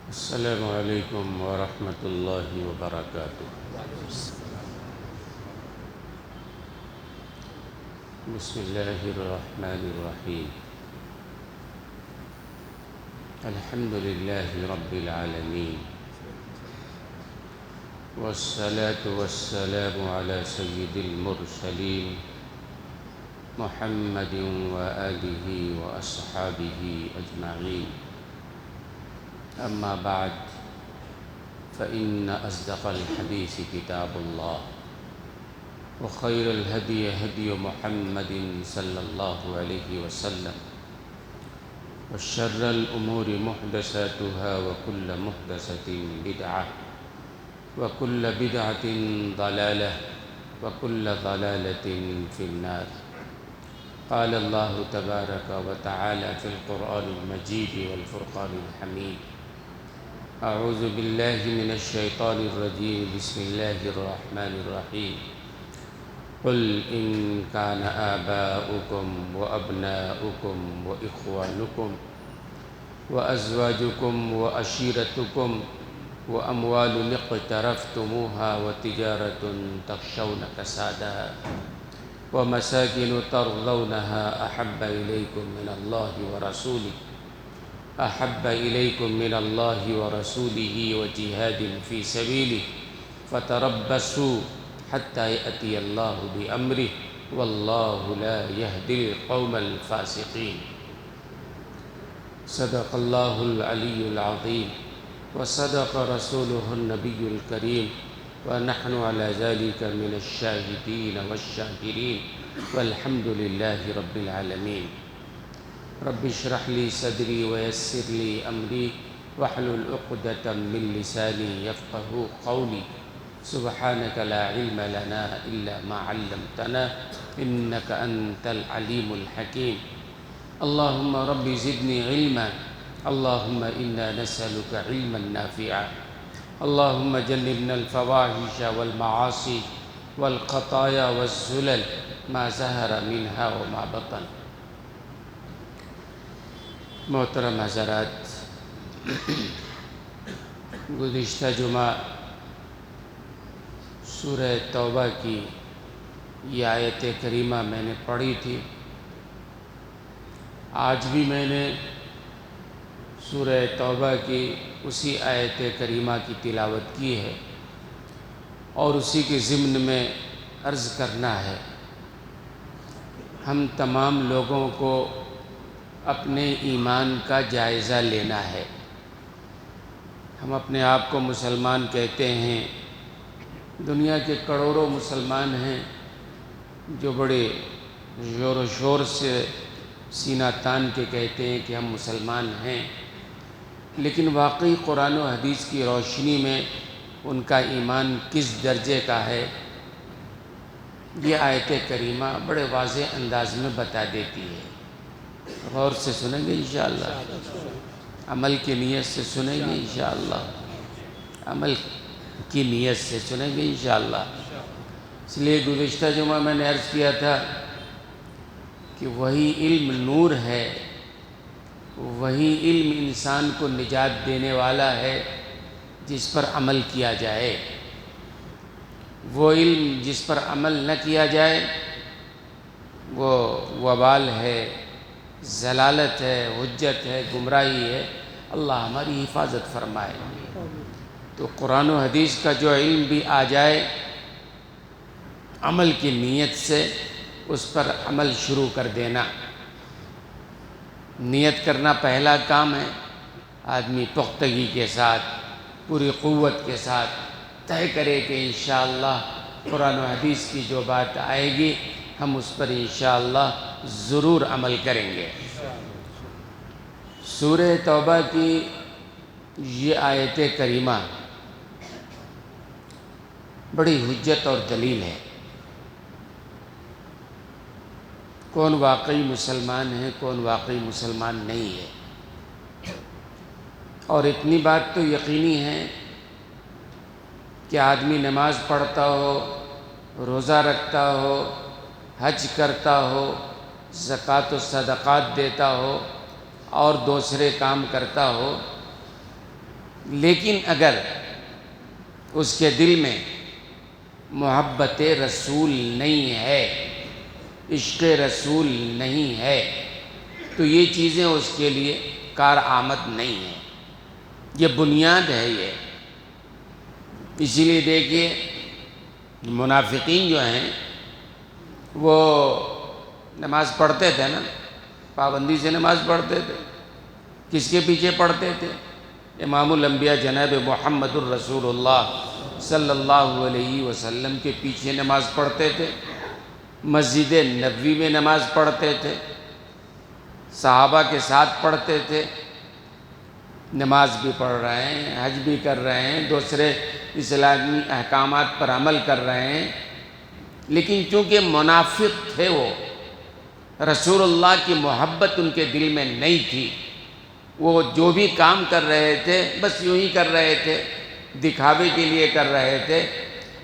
السلام علیکم ورحمۃ اللہ وبرکاتہ۔ بسم اللہ الرحمن الرحیم۔ الحمد للہ رب العالمین، والصلاة والسلام علی سید المرسلین محمد وآلہ واصحابہ اجمعین۔ اما بعد فإن أصدق الحديث كتاب الله، وخير الهدي هدي محمد صلى الله عليه وسلم، وشر الأمور محدثاتها، وكل محدثة بدعة، وكل بدعة ضلالة، وكل ضلالة في النار۔ قال الله تبارك وتعالى في القرآن المجيد والفرقان الحميد: اعوذ باللہ من الشیطان الرجیم، بسم اللہ الرحمن الرحیم۔ قل ان کان آباؤکم وابناؤکم واخوانکم وازواجکم وعشیرتکم واموال اقترفتموها وتجارة تخشون کسادها ومساکن ترضونها احب الیکم من اللہ ورسولہ وجہاد فی سبیلہ فتربصوا حتی یأتی اللہ بامرہ واللہ لا یہدی القوم الفاسقین۔ صدق اللہ العلی العظیم وصدق رسولہ النبی الکریم، ونحن علی ذلک من الشاہدین والشاکرین، والحمد للہ رب العالمین۔ رب اشرح لی صدری ویسر لی امری واحلل عقدۃ من لسانی یفقہوا قولی۔ سبحانک لا علم لنا الا ما علمتنا انک انت العلیم الحکیم۔ اللہم رب زدنی علما، اللہم انا نسألک علما نافعا، اللہم جنبنا الفواحش والمعاصی والخطایا والزلل ما ظہر منها وما بطن۔ محترم حضرات، گزشتہ جمعہ سورہ توبہ کی یہ آیت کریمہ میں نے پڑھی تھی۔ آج بھی میں نے سورہ توبہ کی اسی آیت کریمہ کی تلاوت کی ہے، اور اسی کے ضمن میں عرض کرنا ہے، ہم تمام لوگوں کو اپنے ایمان کا جائزہ لینا ہے۔ ہم اپنے آپ کو مسلمان کہتے ہیں، دنیا کے کروڑوں مسلمان ہیں جو بڑے زور و شور سے سینہ تان کے کہتے ہیں کہ ہم مسلمان ہیں، لیکن واقعی قرآن و حدیث کی روشنی میں ان کا ایمان کس درجے کا ہے، یہ آیت کریمہ بڑے واضح انداز میں بتا دیتی ہے۔ غور سے سنیں گے انشاءاللہ، عمل کی نیت سے سنیں گے انشاءاللہ، عمل کی نیت سے سنیں گے انشاءاللہ۔ اس لیے گزشتہ جمعہ میں نے عرض کیا تھا کہ وہی علم نور ہے، وہی علم انسان کو نجات دینے والا ہے جس پر عمل کیا جائے۔ وہ علم جس پر عمل نہ کیا جائے وہ وبال ہے، ضلالت ہے، حجت ہے، گمراہی ہے۔ اللہ ہماری حفاظت فرمائے۔ تو قرآن و حدیث کا جو علم بھی آ جائے، عمل کی نیت سے اس پر عمل شروع کر دینا۔ نیت کرنا پہلا کام ہے۔ آدمی پختگی کے ساتھ، پوری قوت کے ساتھ طے کرے کہ انشاءاللہ قرآن و حدیث کی جو بات آئے گی ہم اس پر انشاءاللہ ضرور عمل کریں گے۔ سورہ توبہ کی یہ آیت کریمہ بڑی حجت اور دلیل ہے۔ کون واقعی مسلمان ہے، کون واقعی مسلمان نہیں ہے۔ اور اتنی بات تو یقینی ہے کہ آدمی نماز پڑھتا ہو، روزہ رکھتا ہو، حج کرتا ہو، زکوٰۃ و صدقات دیتا ہو اور دوسرے کام کرتا ہو، لیکن اگر اس کے دل میں محبت رسول نہیں ہے، عشق رسول نہیں ہے، تو یہ چیزیں اس کے لیے کارآمد نہیں ہیں۔ یہ بنیاد ہے یہ۔ اسی لیے دیکھیے منافقین جو ہیں وہ نماز پڑھتے تھے نا، پابندی سے نماز پڑھتے تھے۔ کس کے پیچھے پڑھتے تھے؟ امام الانبیاء جناب محمد الرسول اللہ صلی اللہ علیہ وسلم کے پیچھے نماز پڑھتے تھے، مسجد نبوی میں نماز پڑھتے تھے، صحابہ کے ساتھ پڑھتے تھے، نماز بھی پڑھ رہے ہیں، حج بھی کر رہے ہیں، دوسرے اسلامی احکامات پر عمل کر رہے ہیں، لیکن چونکہ منافق تھے وہ، رسول اللہ کی محبت ان کے دل میں نہیں تھی، وہ جو بھی کام کر رہے تھے بس یوں ہی کر رہے تھے، دکھاوے کے لیے کر رہے تھے۔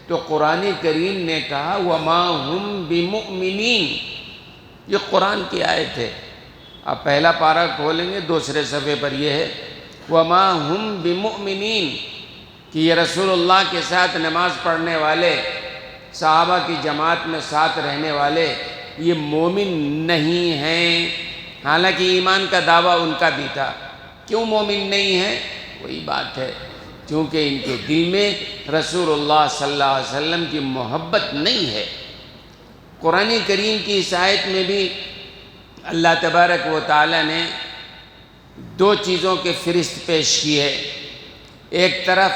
تو قرآن کریم نے کہا وَمَا هُمْ بِمُؤْمِنِينَ، یہ قرآن کی آیت ہے۔ آپ پہلا پارہ کھولیں گے، دوسرے صفحے پر یہ ہے وَمَا هُمْ بِمُؤْمِنِينَ، کہ یہ رسول اللہ کے ساتھ نماز پڑھنے والے، صحابہ کی جماعت میں ساتھ رہنے والے، یہ مومن نہیں ہیں، حالانکہ ایمان کا دعویٰ ان کا بھی تھا۔ کیوں مومن نہیں ہیں؟ وہی بات ہے، چونکہ ان کے دل میں رسول اللہ صلی اللہ علیہ وسلم کی محبت نہیں ہے۔ قرآن کریم کی اس آیت میں بھی اللہ تبارک و تعالی نے دو چیزوں کے فہرست پیش کی ہے۔ ایک طرف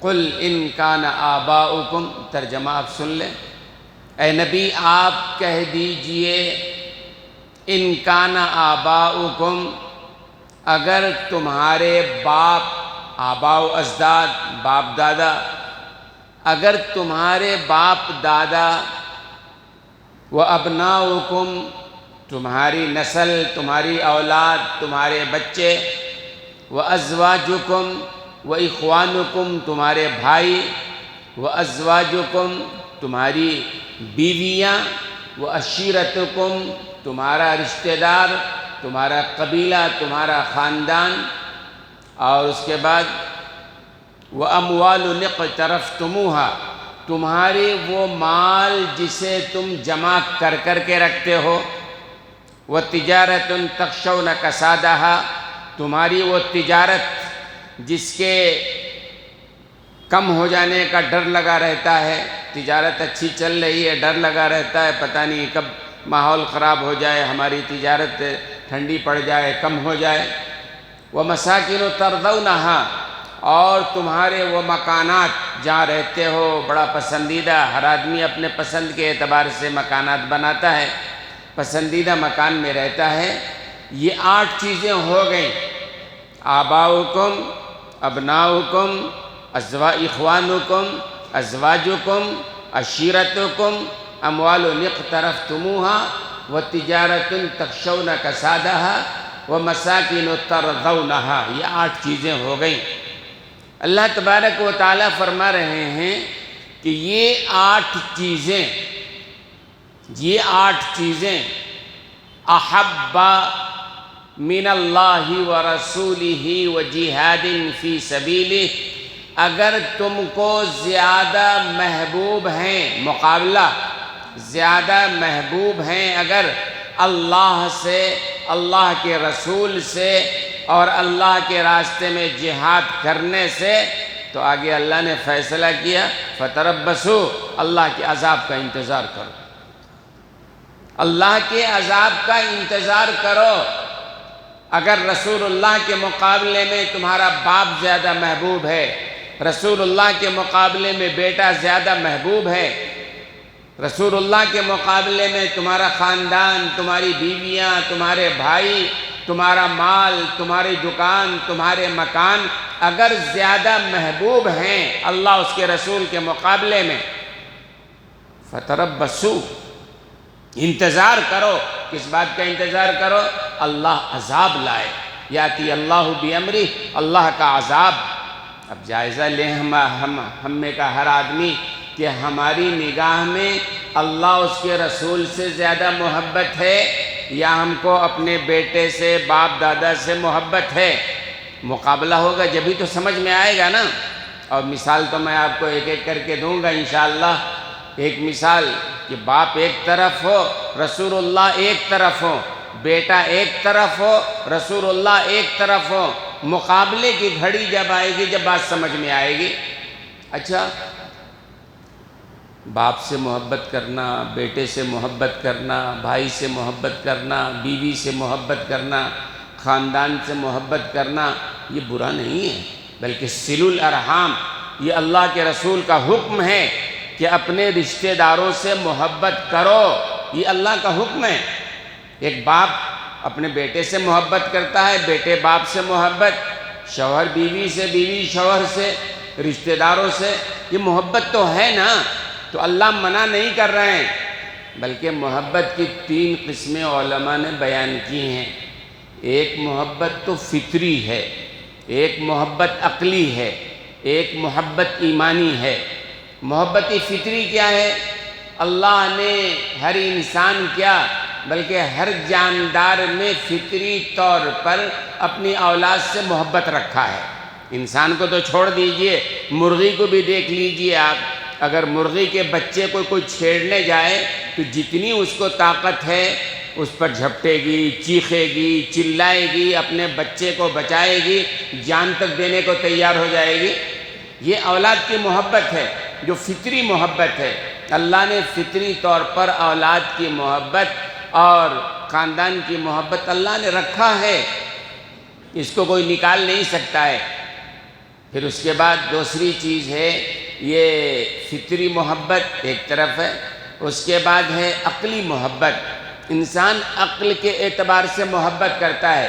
قل ان کان آباؤکم، ترجمہ آپ سن لیں، اے نبی آپ کہہ دیجئے ان کان آباؤکم، اگر تمہارے باپ، آباء و اجداد، باپ دادا، اگر تمہارے باپ دادا، و ابناؤکم، تمہاری نسل، تمہاری اولاد، تمہارے بچے، و ازواجکم، و اخوانکم، تمہارے بھائی، و ازواجکم، تمہاری بیویاں، و عشیرتکم، تمہارا رشتہ دار، تمہارا قبیلہ، تمہارا خاندان، اور اس کے بعد وَأَمْوَالٌ اقْتَرَفْتُمُوهَا، تمہاری وہ مال جسے تم جمع کر کر کے رکھتے ہو، وَتِجَارَةٌ تَخْشَوْنَ كَسَادَهَا، تمہاری وہ تجارت جس کے کم ہو جانے کا ڈر لگا رہتا ہے، تجارت اچھی چل رہی ہے، ڈر لگا رہتا ہے، پتہ نہیں کب ماحول خراب ہو جائے، ہماری تجارت ٹھنڈی پڑ جائے، کم ہو جائے۔ وَمَسَاكِنُ تَرْضَوْنَهَا، اور تمہارے وہ مکانات جہاں رہتے ہو بڑا پسندیدہ، ہر آدمی اپنے پسند کے اعتبار سے مکانات بناتا ہے، پسندیدہ مکان میں رہتا ہے۔ یہ 8 چیزیں ہو گئیں، آباؤکم، ابناؤکم، اخوانکم، ازواجکم، عشیرتکم، اموال اقترفتموها، وتجارۃ تخشون کسادها، ومساکن ترضونها، یہ 8 چیزیں ہو گئیں۔ اللہ تبارک و تعالیٰ فرما رہے ہیں کہ یہ 8 چیزیں احب من اللہ ورسولہ وجہاد فی سبیلہ، اگر تم کو زیادہ محبوب ہیں، مقابلہ زیادہ محبوب ہیں اگر اللہ سے، اللہ کے رسول سے، اور اللہ کے راستے میں جہاد کرنے سے، تو آگے اللہ نے فیصلہ کیا فتربصوا، اللہ کے عذاب کا انتظار کرو، اللہ کے عذاب کا انتظار کرو۔ اگر رسول اللہ کے مقابلے میں تمہارا باپ زیادہ محبوب ہے، رسول اللہ کے مقابلے میں بیٹا زیادہ محبوب ہے، رسول اللہ کے مقابلے میں تمہارا خاندان، تمہاری بیویاں، تمہارے بھائی، تمہارا مال، تمہاری دکان، تمہارے مکان اگر زیادہ محبوب ہیں اللہ اس کے رسول کے مقابلے میں، فتربصوا، انتظار کرو۔ کس بات کا انتظار کرو؟ اللہ عذاب لائے، یاتی اللہ بامرہ، اللہ کا عذاب۔ اب جائزہ لیں ہم میں کا ہر آدمی کہ ہماری نگاہ میں اللہ اس کے رسول سے زیادہ محبت ہے یا ہم کو اپنے بیٹے سے، باپ دادا سے محبت ہے؟ مقابلہ ہوگا جبھی تو سمجھ میں آئے گا نا۔ اور مثال تو میں آپ کو ایک ایک کر کے دوں گا انشاءاللہ۔ ایک مثال کہ باپ ایک طرف ہو، رسول اللہ ایک طرف ہو، بیٹا ایک طرف ہو، رسول اللہ ایک طرف ہو، مقابلے کی گھڑی جب آئے گی، جب بات سمجھ میں آئے گی۔ اچھا، باپ سے محبت کرنا، بیٹے سے محبت کرنا، بھائی سے محبت کرنا، بیوی سے محبت کرنا، خاندان سے محبت کرنا، یہ برا نہیں ہے، بلکہ صلہ الارحام، یہ اللہ کے رسول کا حکم ہے کہ اپنے رشتہ داروں سے محبت کرو، یہ اللہ کا حکم ہے۔ ایک باپ اپنے بیٹے سے محبت کرتا ہے، بیٹے باپ سے محبت، شوہر بیوی سے، بیوی شوہر سے، رشتہ داروں سے، یہ محبت تو ہے نا۔ تو اللہ منع نہیں کر رہے ہیں، بلکہ محبت کی 3 قسمیں علماء نے بیان کی ہیں۔ ایک محبت تو فطری ہے، ایک محبت عقلی ہے، ایک محبت ایمانی ہے۔ محبت فطری کیا ہے؟ اللہ نے ہر انسان کیا بلکہ ہر جاندار میں فطری طور پر اپنی اولاد سے محبت رکھا ہے۔ انسان کو تو چھوڑ دیجئے، مرغی کو بھی دیکھ لیجئے آپ، اگر مرغی کے بچے کو کوئی چھیڑنے جائے تو جتنی اس کو طاقت ہے اس پر جھپٹے گی، چیخے گی، چلائے گی، اپنے بچے کو بچائے گی، جان تک دینے کو تیار ہو جائے گی۔ یہ اولاد کی محبت ہے جو فطری محبت ہے۔ اللہ نے فطری طور پر اولاد کی محبت اور خاندان کی محبت اللہ نے رکھا ہے، اس کو کوئی نکال نہیں سکتا ہے۔ پھر اس کے بعد دوسری چیز ہے یہ فطری محبت ایک طرف ہے، اس کے بعد ہے عقلی محبت۔ انسان عقل کے اعتبار سے محبت کرتا ہے۔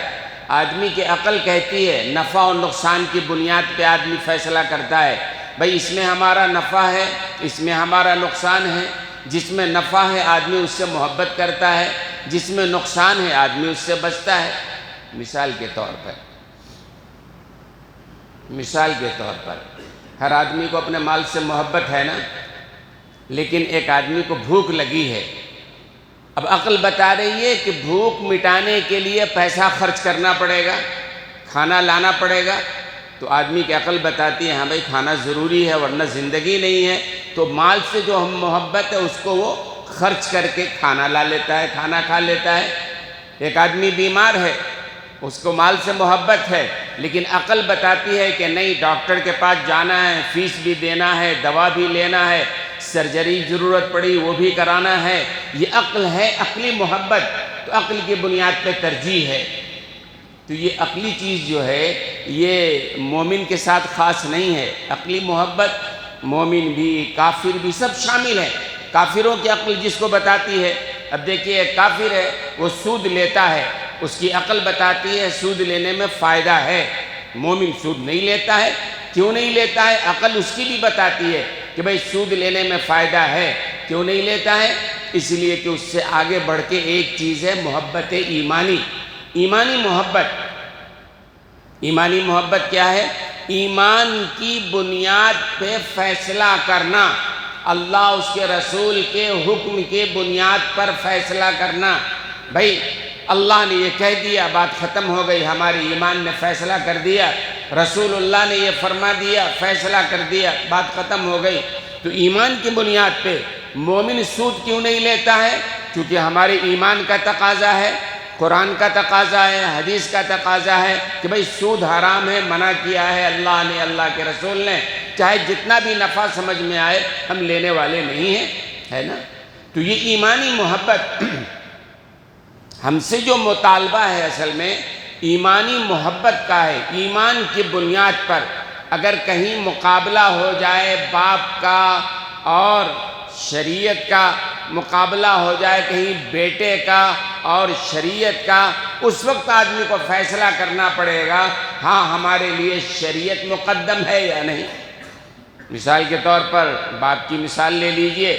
آدمی کی عقل کہتی ہے، نفع و نقصان کی بنیاد پہ آدمی فیصلہ کرتا ہے، بھئی اس میں ہمارا نفع ہے، اس میں ہمارا نقصان ہے۔ جس میں نفع ہے آدمی اس سے محبت کرتا ہے، جس میں نقصان ہے آدمی اس سے بچتا ہے۔ مثال کے طور پر ہر آدمی کو اپنے مال سے محبت ہے نا، لیکن ایک آدمی کو بھوک لگی ہے۔ اب عقل بتا رہی ہے کہ بھوک مٹانے کے لیے پیسہ خرچ کرنا پڑے گا، کھانا لانا پڑے گا، تو آدمی کی عقل بتاتی ہے ہاں بھائی کھانا ضروری ہے ورنہ زندگی نہیں ہے، تو مال سے جو ہم محبت ہے اس کو وہ خرچ کر کے کھانا لا لیتا ہے، کھانا کھا لیتا ہے۔ ایک آدمی بیمار ہے، اس کو مال سے محبت ہے، لیکن عقل بتاتی ہے کہ نہیں، ڈاکٹر کے پاس جانا ہے، فیس بھی دینا ہے، دوا بھی لینا ہے، سرجری ضرورت پڑی وہ بھی کرانا ہے۔ یہ عقل ہے، عقلی محبت، تو عقل کی بنیاد پہ ترجیح ہے۔ تو یہ عقلی چیز جو ہے یہ مومن کے ساتھ خاص نہیں ہے۔ عقلی محبت مومن بھی، کافر بھی، سب شامل ہے۔ کافروں کی عقل جس کو بتاتی ہے، اب دیکھیے ایک کافر ہے وہ سود لیتا ہے، اس کی عقل بتاتی ہے سود لینے میں فائدہ ہے۔ مومن سود نہیں لیتا ہے، کیوں نہیں لیتا ہے؟ عقل اس کی بھی بتاتی ہے کہ بھئی سود لینے میں فائدہ ہے، کیوں نہیں لیتا ہے؟ اس لیے کہ اس سے آگے بڑھ کے ایک چیز ہے محبت ایمانی۔ ایمانی محبت، ایمانی محبت کیا ہے؟ ایمان کی بنیاد پہ فیصلہ کرنا، اللہ اس کے رسول کے حکم کے بنیاد پر فیصلہ کرنا۔ بھئی اللہ نے یہ کہہ دیا، بات ختم ہو گئی، ہماری ایمان نے فیصلہ کر دیا، رسول اللہ نے یہ فرما دیا، فیصلہ کر دیا، بات ختم ہو گئی۔ تو ایمان کی بنیاد پہ مومن سود کیوں نہیں لیتا ہے؟ کیونکہ ہمارے ایمان کا تقاضا ہے، قرآن کا تقاضا ہے، حدیث کا تقاضا ہے کہ بھئی سود حرام ہے، منع کیا ہے اللہ نے، اللہ کے رسول نے، چاہے جتنا بھی نفع سمجھ میں آئے ہم لینے والے نہیں ہیں، ہے نا؟ تو یہ ایمانی محبت ہم سے جو مطالبہ ہے اصل میں ایمانی محبت کا ہے۔ ایمان کی بنیاد پر اگر کہیں مقابلہ ہو جائے، باپ کا اور شریعت کا مقابلہ ہو جائے، کہیں بیٹے کا اور شریعت کا، اس وقت آدمی کو فیصلہ کرنا پڑے گا ہاں ہمارے لیے شریعت مقدم ہے یا نہیں۔ مثال کے طور پر باپ کی مثال لے لیجئے،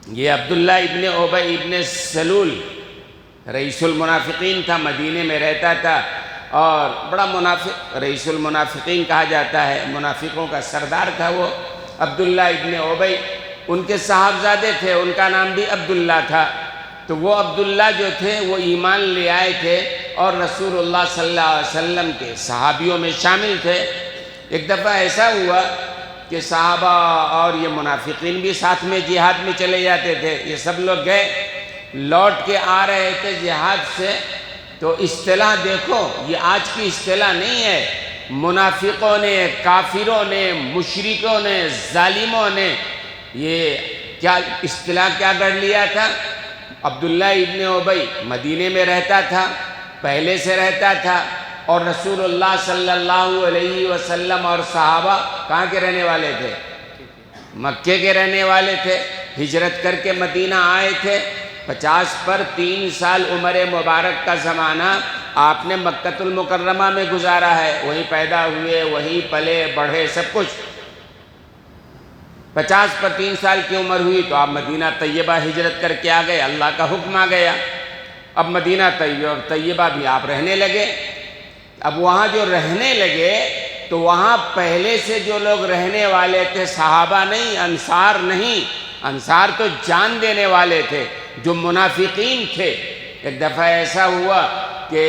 یہ عبداللہ ابن ابی ابن سلول رئیس المنافقین تھا، مدینے میں رہتا تھا اور بڑا منافق، رئیس المنافقین کہا جاتا ہے، منافقوں کا سردار تھا وہ عبداللہ ابن ابی۔ ان کے صاحبزادے تھے، ان کا نام بھی عبداللہ تھا۔ تو وہ عبداللہ جو تھے وہ ایمان لے آئے تھے اور رسول اللہ صلی اللہ علیہ وسلم کے صحابیوں میں شامل تھے۔ ایک دفعہ ایسا ہوا کہ صحابہ اور یہ منافقین بھی ساتھ میں جہاد میں چلے جاتے تھے، یہ سب لوگ گئے، لوٹ کے آ رہے تھے جہاد سے، تو اصطلاح دیکھو، یہ آج کی اصطلاح نہیں ہے، منافقوں نے، کافروں نے، مشرکوں نے، ظالموں نے یہ کیا اصطلاح کیا کر لیا تھا؟ عبداللہ ابن ابی مدینے میں رہتا تھا، پہلے سے رہتا تھا، اور رسول اللہ صلی اللہ علیہ وسلم اور صحابہ کہاں کے رہنے والے تھے؟ مکے کے رہنے والے تھے، ہجرت کر کے مدینہ آئے تھے، 50 پر 3 سال عمر مبارک کا زمانہ آپ نے مکۃ المکرمہ میں گزارا ہے، وہیں پیدا ہوئے، وہیں پلے بڑھے، سب کچھ۔ 50 پر 3 سال کی عمر ہوئی تو آپ مدینہ طیبہ ہجرت کر کے آ گئے، اللہ کا حکم آ گیا، اب مدینہ طیبہ بھی آپ رہنے لگے۔ اب وہاں جو رہنے لگے تو وہاں پہلے سے جو لوگ رہنے والے تھے صحابہ نہیں، انصار نہیں، انصار تو جان دینے والے تھے، جو منافقین تھے۔ ایک دفعہ ایسا ہوا کہ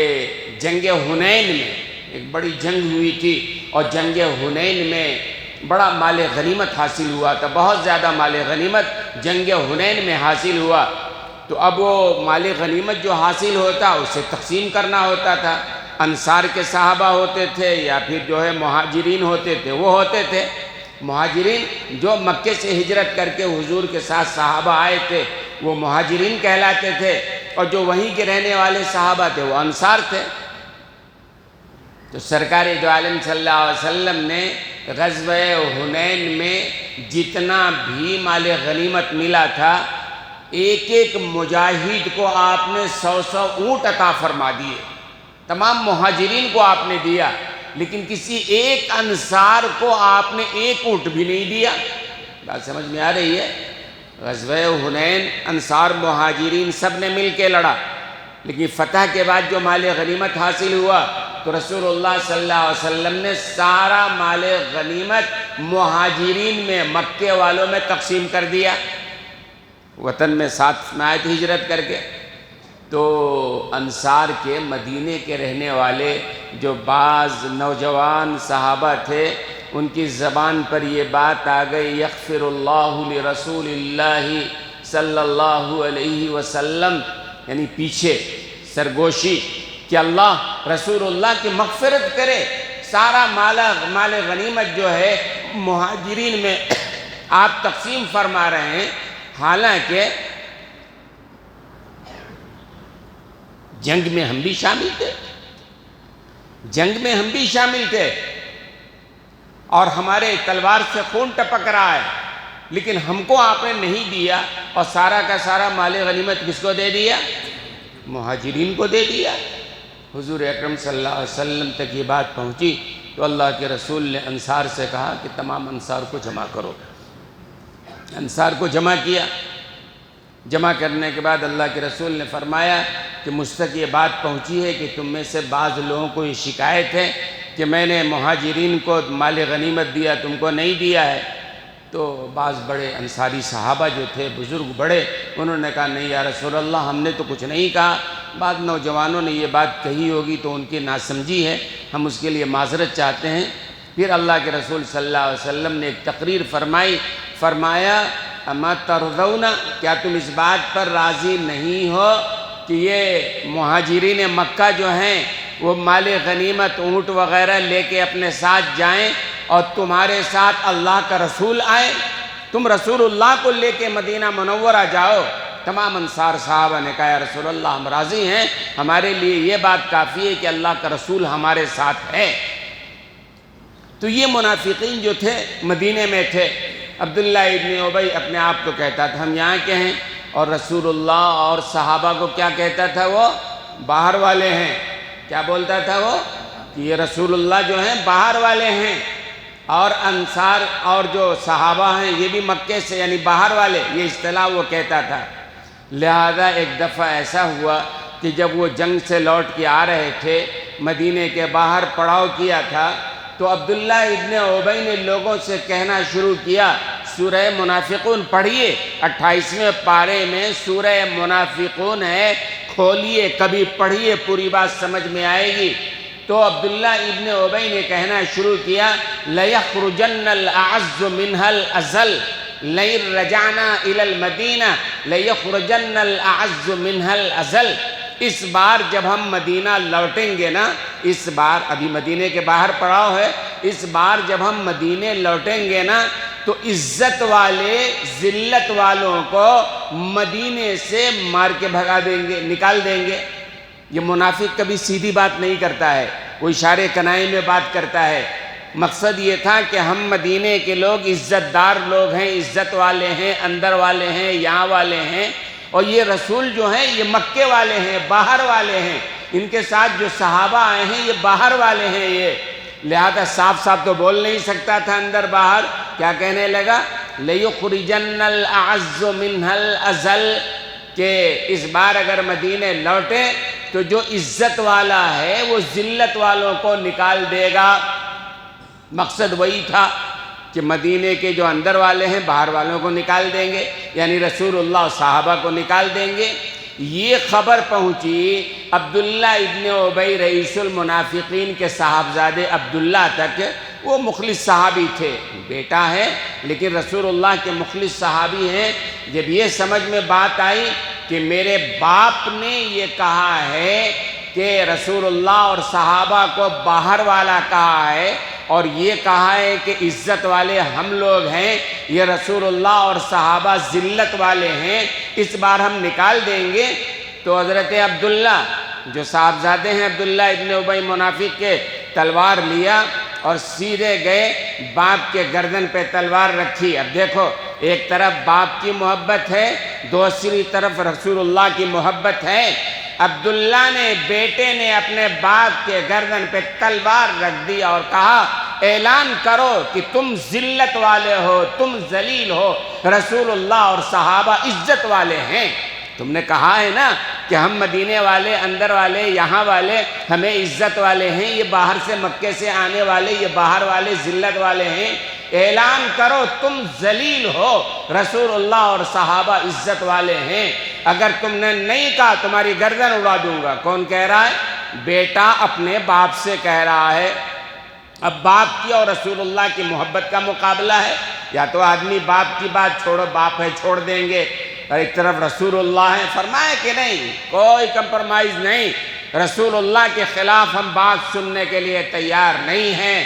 جنگ حنین میں ایک بڑی جنگ ہوئی تھی، اور جنگ حنین میں بڑا مال غنیمت حاصل ہوا تھا، بہت زیادہ مال غنیمت جنگ حنین میں حاصل ہوا، تو اب وہ مال غنیمت جو حاصل ہوتا اسے تقسیم کرنا ہوتا تھا۔ انصار کے صحابہ ہوتے تھے یا پھر جو ہے مہاجرین ہوتے تھے، وہ ہوتے تھے مہاجرین جو مکے سے ہجرت کر کے حضور کے ساتھ صحابہ آئے تھے، وہ مہاجرین کہلاتے تھے، اور جو وہیں کے رہنے والے صحابہ تھے وہ انصار تھے۔ تو سرکار دو عالم صلی اللہ علیہ وسلم نے غزوہ حنین میں جتنا بھی مال غنیمت ملا تھا، ایک ایک مجاہد کو آپ نے 100 اونٹ عطا فرما دیے، تمام مہاجرین کو آپ نے دیا، لیکن کسی ایک انصار کو آپ نے ایک اونٹ بھی نہیں دیا۔ بات سمجھ میں آ رہی ہے؟ غزوہ حنین انصار مہاجرین سب نے مل کے لڑا، لیکن فتح کے بعد جو مال غنیمت حاصل ہوا تو رسول اللہ صلی اللہ علیہ وسلم نے سارا مال غنیمت مہاجرین میں، مکے والوں میں تقسیم کر دیا۔ وطن میں ساتھ میں آئے تھے ہجرت کر کے، تو انصار کے مدینے کے رہنے والے جو بعض نوجوان صحابہ تھے، ان کی زبان پر یہ بات آ گئی، یغفر اللہ لرسول اللہ صلی اللہ علیہ وسلم، یعنی پیچھے سرگوشی کہ اللہ رسول اللہ کی مغفرت کرے، سارا مال غنیمت جو ہے مہاجرین میں آپ تقسیم فرما رہے ہیں، حالانکہ جنگ میں ہم بھی شامل تھے، جنگ میں ہم بھی شامل تھے، اور ہمارے تلوار سے خون ٹپک رہا ہے، لیکن ہم کو آپ نے نہیں دیا، اور سارا کا سارا مال غنیمت کس کو دے دیا؟ مہاجرین کو دے دیا۔ حضور اکرم صلی اللہ علیہ وسلم تک یہ بات پہنچی تو اللہ کے رسول نے انصار سے کہا کہ تمام انصار کو جمع کرو۔ انصار کو جمع کیا، جمع کرنے کے بعد اللہ کے رسول نے فرمایا کہ مجھ تک یہ بات پہنچی ہے کہ تم میں سے بعض لوگوں کو یہ شکایت ہے کہ میں نے مہاجرین کو مال غنیمت دیا، تم کو نہیں دیا ہے۔ تو بعض بڑے انصاری صحابہ جو تھے، بزرگ بڑے، انہوں نے کہا نہیں یا رسول اللہ، ہم نے تو کچھ نہیں کہا، بعض نوجوانوں نے یہ بات کہی ہوگی تو ان کی ناسمجھی ہے، ہم اس کے لیے معذرت چاہتے ہیں۔ پھر اللہ کے رسول صلی اللہ علیہ وسلم نے ایک تقریر فرمایا اما ترضون، کیا تم اس بات پر راضی نہیں ہو کہ یہ مہاجرین مکہ جو ہیں وہ مال غنیمت اونٹ وغیرہ لے کے اپنے ساتھ جائیں اور تمہارے ساتھ اللہ کا رسول آئے؟ تم رسول اللہ کو لے کے مدینہ منورہ جاؤ۔ تمام انصار صحابہ نے کہا یا رسول اللہ ہم راضی ہیں، ہمارے لیے یہ بات کافی ہے کہ اللہ کا رسول ہمارے ساتھ ہے۔ تو یہ منافقین جو تھے مدینے میں تھے۔ عبداللہ ابن ابی اپنے آپ کو کہتا تھا ہم یہاں کے ہیں، اور رسول اللہ اور صحابہ کو کیا کہتا تھا؟ وہ باہر والے ہیں۔ کیا بولتا تھا وہ؟ کہ یہ رسول اللہ جو ہیں باہر والے ہیں، اور انصار اور جو صحابہ ہیں یہ بھی مکے سے، یعنی باہر والے، یہ اصطلاح وہ کہتا تھا۔ لہذا ایک دفعہ ایسا ہوا کہ جب وہ جنگ سے لوٹ کے آ رہے تھے، مدینے کے باہر پڑاؤ کیا تھا، تو عبداللہ ابن ابی نے لوگوں سے کہنا شروع کیا سورہ منافقون پڑھیے، 28ویں پارے میں سورہ منافقون ہے کھولیے، کبھی پڑھیے، پوری بات سمجھ میں آئے گی۔ تو عبداللہ ابن ابی نے کہنا شروع کیا لَيَخْرُجَنَّ الْأَعَزُّ مِنْهَا الْأَذَلُّ لَئِن رَجَعْنَا إِلَى الْمَدِينَةِ لَيَخْرُجَنَّ الْأَعَزُّ مِنْهَا الْأَذَلُّ۔ اس بار جب ہم مدینہ لوٹیں گے نا، اس بار ابھی مدینے کے باہر پڑاؤ ہے، اس بار جب ہم مدینے لوٹیں گے نا تو عزت والے ذلت والوں کو مدینے سے مار کے بھگا دیں گے، نکال دیں گے۔ یہ منافق کبھی سیدھی بات نہیں کرتا ہے، وہ اشارے کنائے میں بات کرتا ہے۔ مقصد یہ تھا کہ ہم مدینے کے لوگ عزت دار لوگ ہیں، عزت والے ہیں، اندر والے ہیں، یہاں والے ہیں، اور یہ رسول جو ہیں یہ مکے والے ہیں، باہر والے ہیں، ان کے ساتھ جو صحابہ آئے ہیں یہ باہر والے ہیں۔ یہ لہذا صاف صاف تو بول نہیں سکتا تھا اندر باہر، کیا کہنے لگا لَيُخْرِجَنَّ الْأَعَزُّ مِنْهَا الْأَذَلُّ، کہ اس بار اگر مدینے لوٹیں تو جو عزت والا ہے وہ ذلت والوں کو نکال دے گا۔ مقصد وہی تھا کہ مدینے کے جو اندر والے ہیں باہر والوں کو نکال دیں گے، یعنی رسول اللہ اور صحابہ کو نکال دیں گے۔ یہ خبر پہنچی عبداللہ ابن ابی رئیس المنافقین کے صاحبزادے عبداللہ تک۔ وہ مخلص صحابی تھے، بیٹا ہے لیکن رسول اللہ کے مخلص صحابی ہیں۔ جب یہ سمجھ میں بات آئی کہ میرے باپ نے یہ کہا ہے کہ رسول اللہ اور صحابہ کو باہر والا کہا ہے، اور یہ کہا ہے کہ عزت والے ہم لوگ ہیں، یہ رسول اللہ اور صحابہ ذلت والے ہیں، اس بار ہم نکال دیں گے، تو حضرت عبداللہ جو صاحبزادے ہیں عبداللہ ابن ابی منافق کے، تلوار لیا اور سیدھے گئے، باپ کے گردن پہ تلوار رکھی۔ اب دیکھو، ایک طرف باپ کی محبت ہے، دوسری طرف رسول اللہ کی محبت ہے۔ عبداللہ نے، بیٹے نے اپنے باپ کے گردن پہ تلوار رکھ دی اور کہا اعلان کرو کہ تم ذلت والے ہو، تم ذلیل ہو، رسول اللہ اور صحابہ عزت والے ہیں۔ تم نے کہا ہے نا کہ ہم مدینے والے، اندر والے، یہاں والے ہمیں عزت والے ہیں، یہ باہر سے مکے سے آنے والے یہ باہر والے ذلت والے ہیں۔ اعلان کرو تم ذلیل ہو، رسول اللہ اور صحابہ عزت والے ہیں۔ اگر تم نے نہیں کہا تمہاری گردن اڑا دوں گا۔ کون کہہ رہا ہے؟ بیٹا اپنے باپ سے کہہ رہا ہے۔ اب باپ کی اور رسول اللہ کی محبت کا مقابلہ ہے، یا تو آدمی باپ کی بات چھوڑو، باپ ہے چھوڑ دیں گے، اور ایک طرف رسول اللہ ہے، فرمائے کہ نہیں، کوئی کمپرمائز نہیں، رسول اللہ کے خلاف ہم بات سننے کے لیے تیار نہیں ہیں۔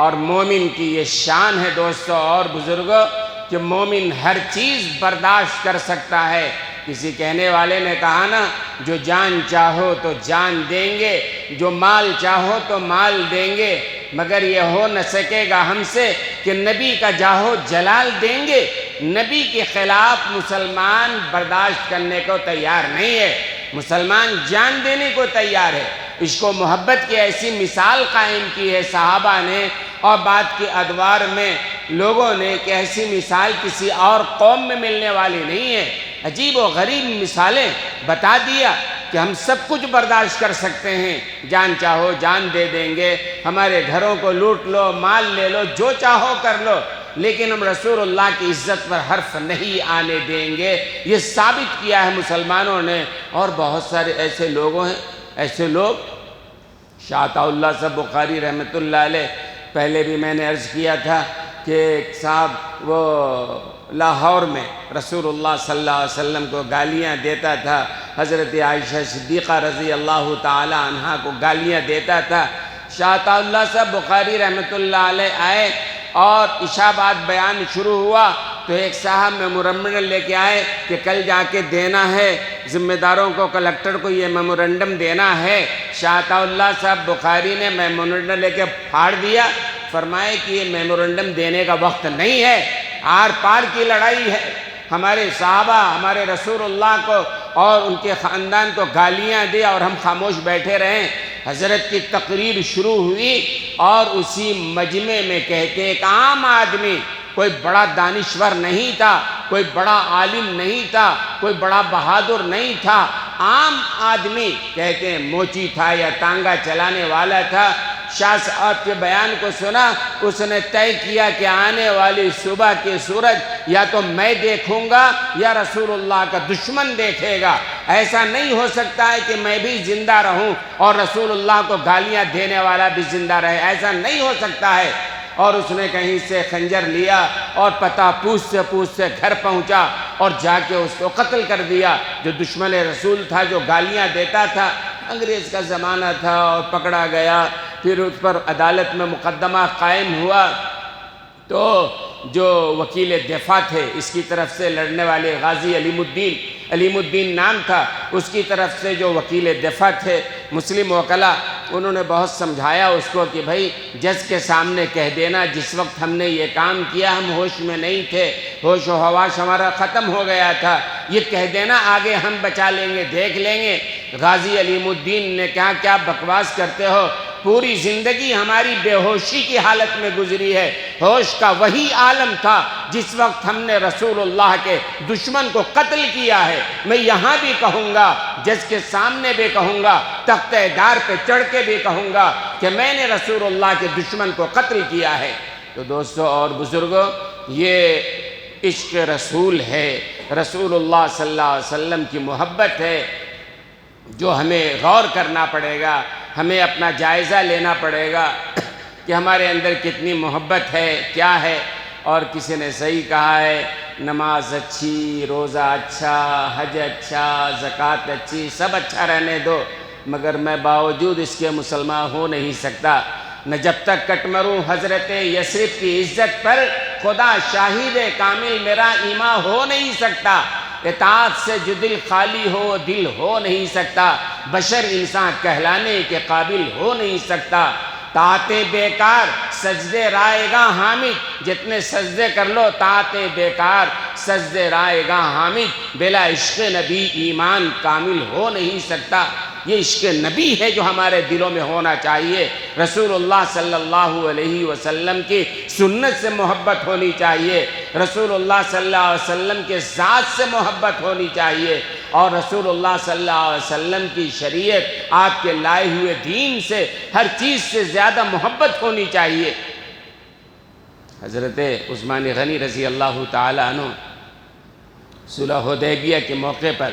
اور مومن کی یہ شان ہے دوستو اور بزرگوں کہ مومن ہر چیز برداشت کر سکتا ہے۔ کسی کہنے والے نے کہا نا، جو جان چاہو تو جان دیں گے، جو مال چاہو تو مال دیں گے، مگر یہ ہو نہ سکے گا ہم سے کہ نبی کا جاہو جلال دیں گے۔ نبی کے خلاف مسلمان برداشت کرنے کو تیار نہیں ہے، مسلمان جان دینے کو تیار ہے۔ عشق و محبت کی ایسی مثال قائم کی ہے صحابہ نے اور بعد کے ادوار میں لوگوں نے کہ ایسی مثال کسی اور قوم میں ملنے والی نہیں ہے۔ عجیب و غریب مثالیں بتا دیا کہ ہم سب کچھ برداشت کر سکتے ہیں، جان چاہو جان دے دیں گے، ہمارے گھروں کو لوٹ لو، مال لے لو، جو چاہو کر لو، لیکن ہم رسول اللہ کی عزت پر حرف نہیں آنے دیں گے۔ یہ ثابت کیا ہے مسلمانوں نے۔ اور بہت سارے ایسے لوگوں ہیں، ایسے لوگ، شاہ عطا اللہ صاحب بخاری رحمۃ اللہ علیہ، پہلے بھی میں نے عرض کیا تھا کہ صاحب وہ لاہور میں رسول اللہ صلی اللہ علیہ وسلم کو گالیاں دیتا تھا، حضرت عائشہ صدیقہ رضی اللہ تعالی عنہا کو گالیاں دیتا تھا۔ شاہ عطا اللہ صاحب بخاری رحمۃ اللہ علیہ آئے اور عشاء بعد بیان شروع ہوا تو ایک صاحب میمورنڈم لے کے آئے کہ کل جا کے دینا ہے ذمہ داروں کو، کلکٹر کو یہ میمورنڈم دینا ہے۔ شاہ عطا اللہ صاحب بخاری نے میمورنڈم لے کے پھاڑ دیا، فرمائے کہ یہ میمورنڈم دینے کا وقت نہیں ہے، آر پار کی لڑائی ہے، ہمارے صحابہ ہمارے رسول اللہ کو اور ان کے خاندان کو گالیاں دی اور ہم خاموش بیٹھے رہیں۔ حضرت کی تقریر شروع ہوئی اور اسی مجمع میں کہتے ہیں ایک عام آدمی، کوئی بڑا دانشور نہیں تھا، کوئی بڑا عالم نہیں تھا، کوئی بڑا بہادر نہیں تھا، عام آدمی، کہتے ہیں موچی تھا یا تانگا چلانے والا تھا، شاہ صاحب کے بیان کو سنا، اس نے طے کیا کہ آنے والی صبح کی سورج یا تو میں دیکھوں گا یا رسول اللہ کا دشمن دیکھے گا۔ ایسا نہیں ہو سکتا ہے کہ میں بھی زندہ رہوں اور رسول اللہ کو گالیاں دینے والا بھی زندہ رہے، ایسا نہیں ہو سکتا ہے۔ اور اس نے کہیں سے خنجر لیا اور پتہ پوچھ سے گھر پہنچا اور جا کے اس کو قتل کر دیا۔ جو دشمن رسول تھا، جو گالیاں دیتا تھا، انگریز کا زمانہ تھا اور پکڑا گیا، پھر اس پر عدالت میں مقدمہ قائم ہوا تو جو وکیل دفاع تھے اس کی طرف سے لڑنے والے غازی علیم الدین نام تھا، اس کی طرف سے جو وکیل دفاع تھے مسلم وکلا، انہوں نے بہت سمجھایا اس کو کہ بھائی جج کے سامنے کہہ دینا جس وقت ہم نے یہ کام کیا ہم ہوش میں نہیں تھے، ہوش و حواس ہمارا ختم ہو گیا تھا، یہ کہہ دینا آگے ہم بچا لیں گے، دیکھ لیں گے۔ غازی علیم الدین نے کہا کیا بکواس کرتے ہو، پوری زندگی ہماری بے ہوشی کی حالت میں گزری ہے، ہوش کا وہی عالم تھا جس وقت ہم نے رسول اللہ کے دشمن کو قتل کیا ہے۔ میں یہاں بھی کہوں گا، جج کے سامنے بھی کہوں گا، تختہ دار پہ چڑھ کے بھی کہوں گا کہ میں نے رسول اللہ کے دشمن کو قتل کیا ہے۔ تو دوستو اور بزرگوں، یہ عشق رسول ہے، رسول اللہ صلی اللہ علیہ وسلم کی محبت ہے جو ہمیں غور کرنا پڑے گا، ہمیں اپنا جائزہ لینا پڑے گا کہ ہمارے اندر کتنی محبت ہے، کیا ہے۔ اور کسی نے صحیح کہا ہے، نماز اچھی، روزہ اچھا، حج اچھا، زکوٰۃ اچھی، سب اچھا رہنے دو، مگر میں باوجود اس کے مسلمان ہو نہیں سکتا۔ نہ جب تک کٹ مروں حضرت یثرب کی عزت پر، خدا شاہد کامل میرا ایمان ہو نہیں سکتا۔ اطاعت سے جو دل خالی ہو دل ہو نہیں سکتا، بشر انسان کہلانے کے قابل ہو نہیں سکتا۔ طاعتیں بیکار سجدے رائے گا حامد، جتنے سجدے کر لو طاعتیں بیکار سجدے رائے گا حامد، بلا عشق نبی ایمان کامل ہو نہیں سکتا۔ یہ عشق نبی ہے جو ہمارے دلوں میں ہونا چاہیے، رسول اللہ صلی اللہ علیہ وسلم کی سنت سے محبت ہونی چاہیے، رسول اللہ صلی اللہ علیہ وسلم کے ذات سے محبت ہونی چاہیے، اور رسول اللہ صلی اللہ علیہ وسلم کی شریعت آپ کے لائے ہوئے دین سے ہر چیز سے زیادہ محبت ہونی چاہیے۔ حضرت عثمان غنی رضی اللہ تعالی عنہ صلح حدیبیہ کے موقع پر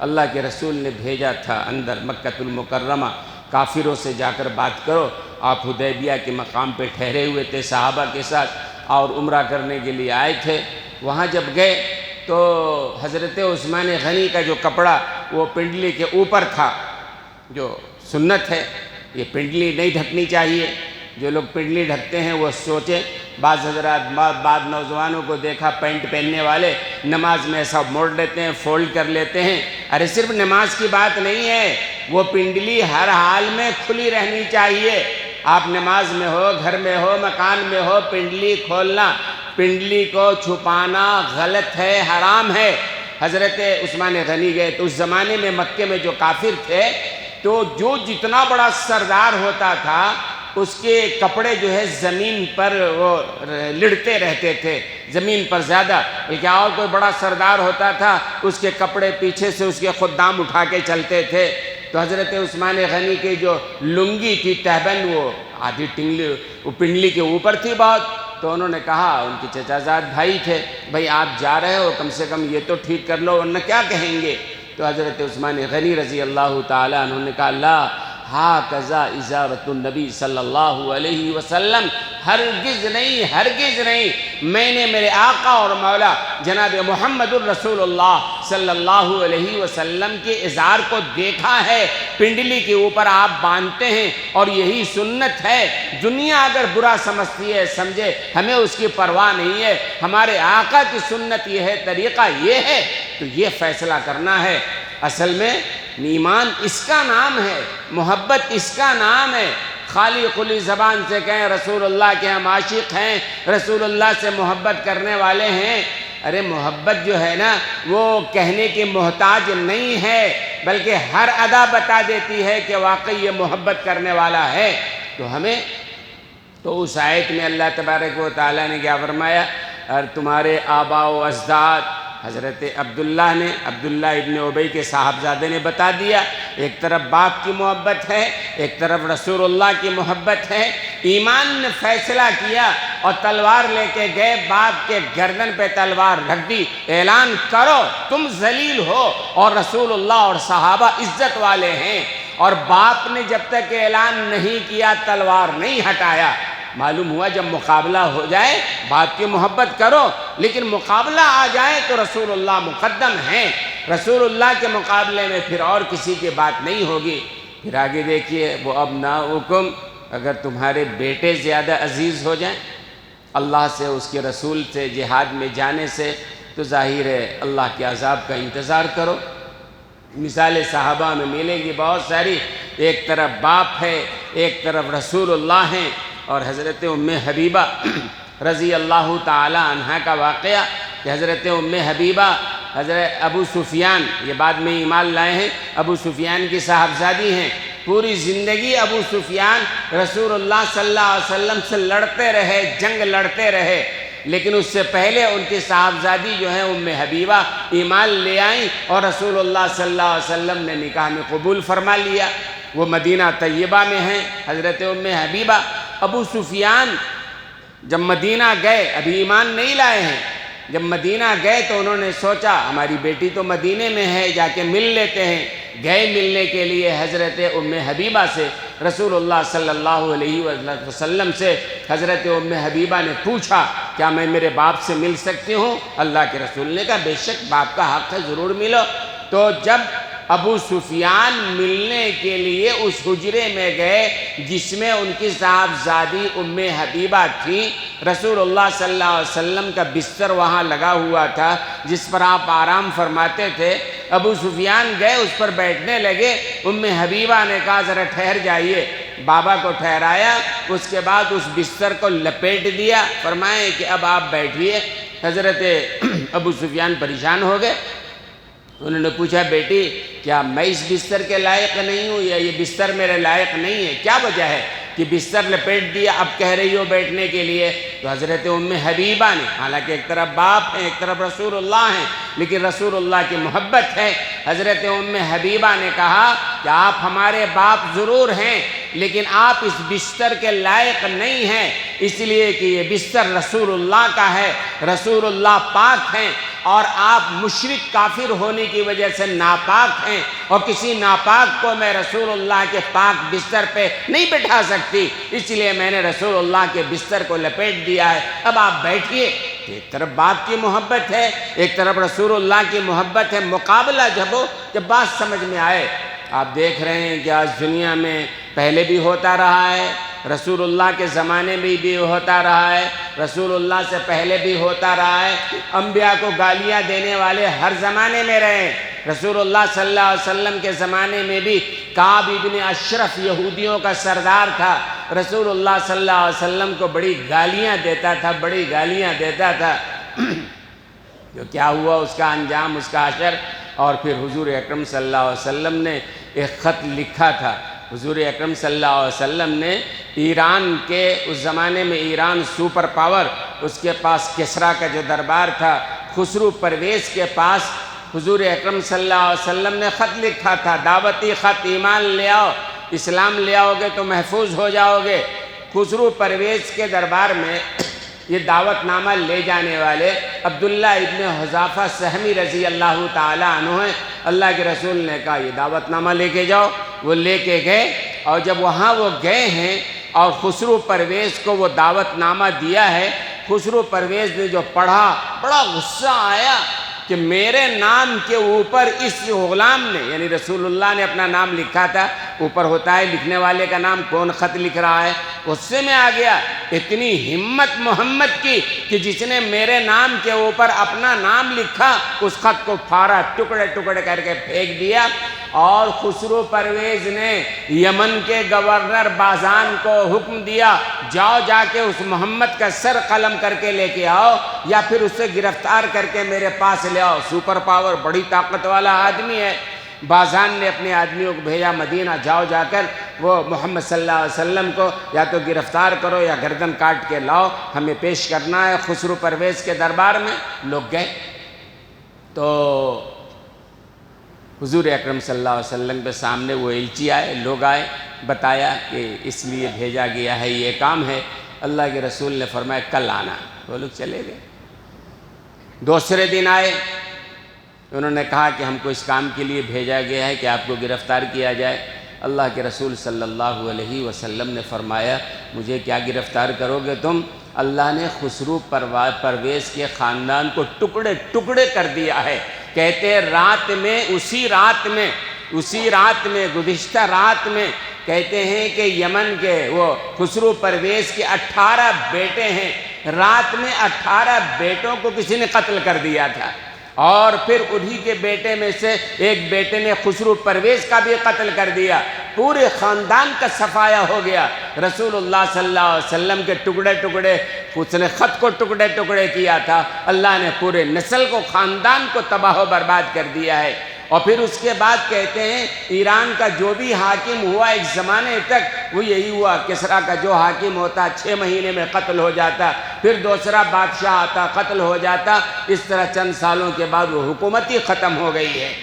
اللہ کے رسول نے بھیجا تھا اندر مکہ المکرمہ، کافروں سے جا کر بات کرو۔ آپ حدیبیہ کے مقام پہ ٹھہرے ہوئے تھے صحابہ کے ساتھ اور عمرہ کرنے کے لیے آئے تھے۔ وہاں جب گئے تو حضرت عثمان غنی کا جو کپڑا وہ پنڈلی کے اوپر تھا، جو سنت ہے یہ پنڈلی نہیں ڈھکنی چاہیے۔ جو لوگ پنڈلی ڈھکتے ہیں وہ سوچیں، بعض حضرات بعض نوجوانوں کو دیکھا پینٹ پہننے والے نماز میں ایسا موڑ لیتے ہیں، فولڈ کر لیتے ہیں۔ ارے صرف نماز کی بات نہیں ہے، وہ پنڈلی ہر حال میں کھلی رہنی چاہیے۔ آپ نماز میں ہو، گھر میں ہو، مکان میں ہو، پنڈلی کھولنا، پنڈلی کو چھپانا غلط ہے، حرام ہے۔ حضرت عثمان غنی گئے تو اس زمانے میں مکے میں جو کافر تھے تو جو جتنا بڑا سردار ہوتا تھا اس کے کپڑے جو ہے زمین پر وہ لڑتے رہتے تھے، زمین پر زیادہ، بلکہ اور کوئی بڑا سردار ہوتا تھا اس کے کپڑے پیچھے سے اس کے خدام اٹھا کے چلتے تھے۔ تو حضرت عثمان غنی کی جو لنگی تھی تہبند، وہ آدھی ٹنگلی وہ پنڈلی کے اوپر تھی بہت، تو انہوں نے کہا، ان کے چچا زاد بھائی تھے، بھائی آپ جا رہے ہو کم سے کم یہ تو ٹھیک کر لو ورنہ کیا کہیں گے۔ تو حضرت عثمان غنی رضی اللہ تعالیٰ عنہ نے کہا، لا ہاکذا ازارت النبی صلی اللہ علیہ وسلم، ہرگز نہیں، ہرگز نہیں، میں نے میرے آقا اور مولا جناب محمد الرسول اللہ صلی اللہ علیہ وسلم کے ازار کو دیکھا ہے، پنڈلی کے اوپر آپ باندھتے ہیں اور یہی سنت ہے۔ دنیا اگر برا سمجھتی ہے سمجھے، ہمیں اس کی پرواہ نہیں ہے، ہمارے آقا کی سنت یہ ہے، طریقہ یہ ہے، تو یہ فیصلہ کرنا ہے۔ اصل میں ایمان اس کا نام ہے، محبت اس کا نام ہے۔ خالی کھلی زبان سے کہیں رسول اللہ کے ہم عاشق ہیں، رسول اللہ سے محبت کرنے والے ہیں، ارے محبت جو ہے نا وہ کہنے کی محتاج نہیں ہے، بلکہ ہر ادا بتا دیتی ہے کہ واقعی یہ محبت کرنے والا ہے۔ تو ہمیں تو اس آیت میں اللہ تبارک و تعالیٰ نے کیا فرمایا، اور تمہارے آباء و اجداد، حضرت عبداللہ ابن ابی کے صاحبزادے نے بتا دیا ایک طرف باپ کی محبت ہے، ایک طرف رسول اللہ کی محبت ہے۔ ایمان نے فیصلہ کیا اور تلوار لے کے گئے، باپ کے گردن پہ تلوار رکھ دی، اعلان کرو تم ذلیل ہو اور رسول اللہ اور صحابہ عزت والے ہیں۔ اور باپ نے جب تک اعلان نہیں کیا تلوار نہیں ہٹایا۔ معلوم ہوا جب مقابلہ ہو جائے باپ کی محبت کرو، لیکن مقابلہ آ جائے تو رسول اللہ مقدم ہیں، رسول اللہ کے مقابلے میں پھر اور کسی کی بات نہیں ہوگی۔ پھر آگے دیکھیے، وہ ابناؤکم، اگر تمہارے بیٹے زیادہ عزیز ہو جائیں اللہ سے، اس کے رسول سے، جہاد میں جانے سے، تو ظاہر ہے اللہ کے عذاب کا انتظار کرو۔ مثالیں صحابہ میں ملیں گی بہت ساری، ایک طرف باپ ہے، ایک طرف رسول اللہ ہیں۔ اور حضرت ام حبیبہ رضی اللہ تعالی عنہ کا واقعہ کہ حضرت ام حبیبہ حضرت ابو سفیان، یہ بعد میں ایمان لائے ہیں، ابو سفیان کی صاحبزادی ہیں۔ پوری زندگی ابو سفیان رسول اللہ صلی اللہ علیہ وسلم سے لڑتے رہے، جنگ لڑتے رہے، لیکن اس سے پہلے ان کی صاحبزادی جو ہے ام حبیبہ ایمان لے آئیں اور رسول اللہ صلی اللہ علیہ وسلم نے نکاح میں قبول فرما لیا۔ وہ مدینہ طیبہ میں ہیں حضرت ام حبیبہ۔ ابو سفیان جب مدینہ گئے، ابھی ایمان نہیں لائے ہیں، جب مدینہ گئے تو انہوں نے سوچا ہماری بیٹی تو مدینے میں ہے، جا کے مل لیتے ہیں۔ گئے ملنے کے لیے حضرت ام حبیبہ سے، رسول اللہ صلی اللہ علیہ وسلم سے حضرت ام حبیبہ نے پوچھا کیا میں میرے باپ سے مل سکتی ہوں؟ اللہ کے رسول نے کہا بے شک باپ کا حق ہے، ضرور ملو۔ تو جب ابو سفیان ملنے کے لیے اس حجرے میں گئے جس میں ان کی صاحبزادی ام حبیبہ تھی، رسول اللہ صلی اللہ علیہ وسلم کا بستر وہاں لگا ہوا تھا جس پر آپ آرام فرماتے تھے۔ ابو سفیان گئے، اس پر بیٹھنے لگے، ام حبیبہ نے کہا ذرا ٹھہر جائیے، بابا کو ٹھہرایا، اس کے بعد اس بستر کو لپیٹ دیا، فرمائے کہ اب آپ بیٹھیے۔ حضرت ابو سفیان پریشان ہو گئے، انہوں نے پوچھا بیٹی کیا میں اس بستر کے لائق نہیں ہوں یا یہ بستر میرے لائق نہیں ہے؟ کیا وجہ ہے کہ بستر لپیٹ دیا، اب کہہ رہی ہو بیٹھنے کے لیے؟ تو حضرت ام حبیبہ نے، حالانکہ ایک طرف باپ ہیں ایک طرف رسول اللہ ہیں، لیکن رسول اللہ کی محبت ہے، حضرت ام حبیبہ نے کہا کہ آپ ہمارے باپ ضرور ہیں لیکن آپ اس بستر کے لائق نہیں ہیں، اس لیے کہ یہ بستر رسول اللہ کا ہے، رسول اللہ پاک ہیں اور آپ مشرک کافر ہونے کی وجہ سے ناپاک ہیں، اور کسی ناپاک کو میں رسول اللہ کے پاک بستر پہ نہیں بٹھا سکتی، اس لیے میں نے رسول اللہ کے بستر کو لپیٹ دیا ہے، اب آپ بیٹھیے۔ ایک طرف باپ کی محبت ہے، ایک طرف رسول اللہ کی محبت ہے، مقابلہ جب بات سمجھ میں آئے۔ آپ دیکھ رہے ہیں کہ آج دنیا میں پہلے بھی ہوتا رہا ہے، رسول اللہ کے زمانے میں بھی ہوتا رہا ہے، رسول اللہ سے پہلے بھی ہوتا رہا ہے، انبیاء کو گالیاں دینے والے ہر زمانے میں رہے۔ رسول اللہ صلی اللہ علیہ وسلم کے زمانے میں بھی کعب ابن اشرف یہودیوں کا سردار تھا، رسول اللہ صلی اللہ علیہ وسلم کو بڑی گالیاں دیتا تھا، جو کیا ہوا اس کا انجام، اس کا حشر۔ اور پھر حضور اکرم صلی اللہ علیہ وسلم نے ایک خط لکھا تھا، حضور اکرم صلی اللہ علیہ وسلم نے ایران کے، اس زمانے میں ایران سپر پاور، اس کے پاس کسریٰ کا جو دربار تھا، خسرو پرویز کے پاس حضور اکرم صلی اللہ علیہ وسلم نے خط لکھا تھا، دعوتی خط، ایمان لے آؤ، اسلام لے آؤ گے تو محفوظ ہو جاؤ گے۔ خسرو پرویز کے دربار میں یہ دعوت نامہ لے جانے والے عبداللہ ابن حذافہ سہمی رضی اللہ تعالیٰ عنہ ہیں۔ اللہ کے رسول نے کہا یہ دعوت نامہ لے کے جاؤ، وہ لے کے گئے، اور جب وہاں وہ گئے ہیں اور خسرو پرویز کو وہ دعوت نامہ دیا ہے، خسرو پرویز نے جو پڑھا بڑا غصہ آیا کہ میرے نام کے اوپر اس غلام نے، یعنی رسول اللہ نے اپنا نام لکھا تھا، اوپر ہوتا ہے لکھنے والے کا نام، کون خط لکھ رہا ہے؟ غصے میں آ گیا، اتنی ہمت محمد کی کہ جس نے میرے نام کے اوپر اپنا نام لکھا اس خط کو پھاڑا، ٹکڑے ٹکڑے کر کے پھینک دیا۔ اور خسرو پرویز نے یمن کے گورنر بازان کو حکم دیا جاؤ جا کے اس محمد کا سر قلم کر کے لے کے آؤ یا پھر اسے گرفتار کر کے میرے پاس لے آؤ، سپر پاور بڑی طاقت والا آدمی ہے۔ بازان نے اپنے آدمیوں کو بھیجا مدینہ، جاؤ جا کر وہ محمد صلی اللہ علیہ وسلم کو یا تو گرفتار کرو یا گردن کاٹ کے لاؤ، ہمیں پیش کرنا ہے خسرو پرویز کے دربار میں۔ لوگ گئے تو حضور اکرم صلی اللہ علیہ وسلم کے سامنے وہ ایلچی آئے، لوگ آئے، بتایا کہ اس لیے بھیجا گیا ہے، یہ کام ہے۔ اللہ کے رسول نے فرمایا کل آنا، وہ لوگ چلے گئے۔ دوسرے دن آئے، انہوں نے کہا کہ ہم کو اس کام کے لیے بھیجا گیا ہے کہ آپ کو گرفتار کیا جائے۔ اللہ کے رسول صلی اللہ علیہ وسلم نے فرمایا مجھے کیا گرفتار کرو گے تم؟ اللہ نے خسرو پرویز کے خاندان کو ٹکڑے ٹکڑے کر دیا ہے۔ کہتے ہیں اسی رات میں گزشتہ رات میں کہتے ہیں کہ یمن کے وہ خسرو پرویز کے 18 بیٹے ہیں، رات میں 18 بیٹوں کو کسی نے قتل کر دیا تھا، اور پھر انہی کے بیٹے میں سے ایک بیٹے نے خسرو پرویز کا بھی قتل کر دیا، پورے خاندان کا صفایا ہو گیا۔ رسول اللہ صلی اللہ علیہ وسلم کے ٹکڑے ٹکڑے، اس نے خط کو ٹکڑے ٹکڑے کیا تھا، اللہ نے پورے نسل کو، خاندان کو تباہ و برباد کر دیا ہے۔ اور پھر اس کے بعد کہتے ہیں ایران کا جو بھی حاکم ہوا ایک زمانے تک وہ یہی ہوا، کسریٰ کا جو حاکم ہوتا 6 مہینے میں قتل ہو جاتا، پھر دوسرا بادشاہ آتا قتل ہو جاتا، اس طرح چند سالوں کے بعد وہ حکومت ہی ختم ہو گئی ہے۔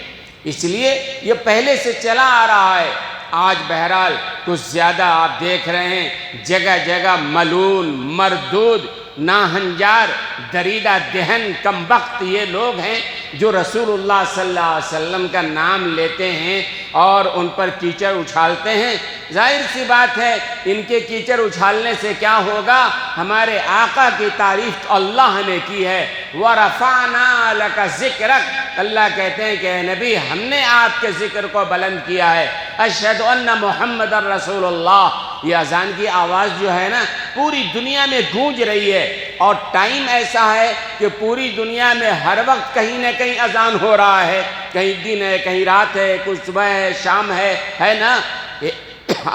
اس لیے یہ پہلے سے چلا آ رہا ہے۔ آج بہرحال کچھ زیادہ آپ دیکھ رہے ہیں، جگہ جگہ ملعون، مردود، ناہنجار، دریدہ دہن، کمبخت یہ لوگ ہیں جو رسول اللہ صلی اللہ علیہ وسلم کا نام لیتے ہیں اور ان پر کیچڑ اچھالتے ہیں۔ ظاہر سی بات ہے ان کے کیچڑ اچھالنے سے کیا ہوگا؟ ہمارے آقا کی تعریف اللہ نے کی ہے، وَرَفَعْنَا لَكَ ذِكْرَكَ، اللہ کہتے ہیں کہ اے نبی ہم نے آپ کے ذکر کو بلند کیا ہے۔ اشہدو ان محمد رسول اللہ، یہ اذان کی آواز جو ہے نا پوری دنیا میں گونج رہی ہے، اور ٹائم ایسا ہے کہ پوری دنیا میں ہر وقت کہیں نہ کہیں اذان ہو رہا ہے، کہیں دن ہے، کہیں رات ہے، کچھ صبح ہے، شام ہے نا۔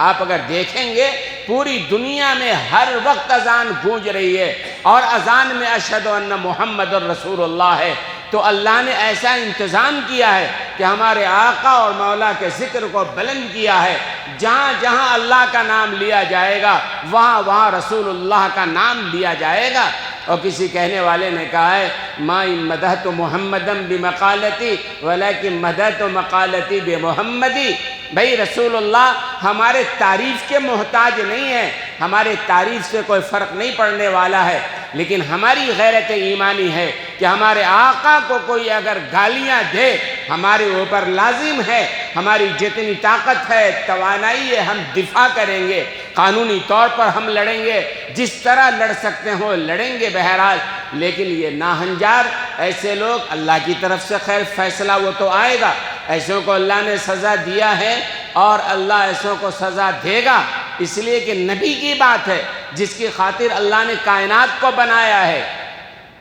آپ اگر دیکھیں گے پوری دنیا میں ہر وقت اذان گونج رہی ہے، اور اذان میں اشہدو ان محمد رسول اللہ ہے۔ تو اللہ نے ایسا انتظام کیا ہے کہ ہمارے آقا اور مولا کے ذکر کو بلند کیا ہے۔ جہاں جہاں اللہ کا نام لیا جائے گا وہاں وہاں رسول اللہ کا نام لیا جائے گا۔ اور کسی کہنے والے نے کہا ہے ما ان مدحت محمدًا بمقالتی ولکن مدحت مقالتی بمحمدی، بھئی رسول اللہ ہمارے تعریف کے محتاج نہیں ہے، ہمارے تعریف سے کوئی فرق نہیں پڑنے والا ہے، لیکن ہماری غیرت ایمانی ہے کہ ہمارے آقا کو کوئی اگر گالیاں دے ہمارے اوپر لازم ہے، ہماری جتنی طاقت ہے، توانائی ہے، ہم دفاع کریں گے، قانونی طور پر ہم لڑیں گے، جس طرح لڑ سکتے ہوں لڑیں گے بہرحال۔ لیکن یہ ناہنجار ایسے لوگ، اللہ کی طرف سے خیر فیصلہ وہ تو آئے گا، ایسوں کو اللہ نے سزا دیا ہے اور اللہ ایسوں کو سزا دے گا، اس لیے کہ نبی کی بات ہے جس کی خاطر اللہ نے کائنات کو بنایا ہے۔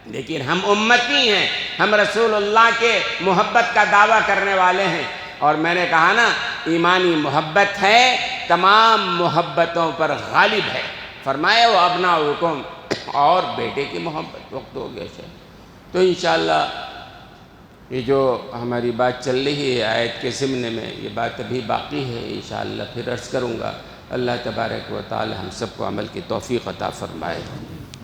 لیکن ہم امتی ہیں، ہم رسول اللہ کے محبت کا دعویٰ کرنے والے ہیں، اور میں نے کہا نا ایمانی محبت ہے، تمام محبتوں پر غالب ہے۔ فرمایا وہ ابناؤکم، اور بیٹے کی محبت، وقت ہو گیا شاید، تو انشاءاللہ یہ جو ہماری بات چل رہی ہے آیت کے ضمن میں، یہ بات ابھی باقی ہے، انشاءاللہ پھر عرض کروں گا۔ اللہ تبارک و تعالی ہم سب کو عمل کی توفیق عطا فرمائے۔